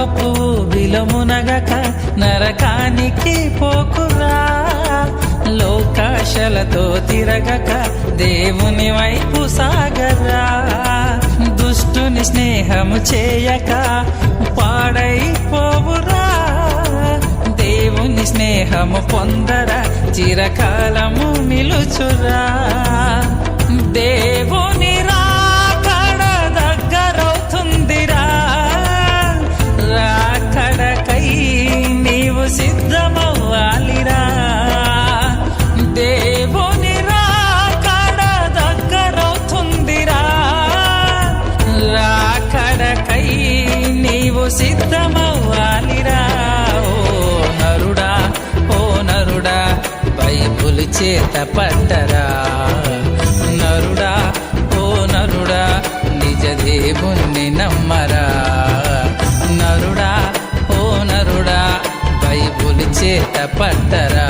పాపపు విలమునగక నరకానికి పోకురా. లోకాశలతో తిరగక దేవుని వైపు సాగరా. దుష్టుని స్నేహము చేయక పాడైపోవురా. దేవుని స్నేహము పొందరా, చిరకాలము నిలుచురా. దేవుని రాకడ దగ్గరవుతుందిరా. రాకడకై నీవు సిద్ధమవ్వాలిరా. దేవుని రాకడ దగ్గరవుతుందిరా. రాకడకై నీవు సిద్ధమవ్వాలిరా. ఓ నరుడా బైబుల్ చేత పట్టరా. నరుడా ఓ నరుడా నిజ దేవుణ్ణి నమ్మరా. నరుడా ఓ నరుడా బైబుల్ చేత పట్టరా.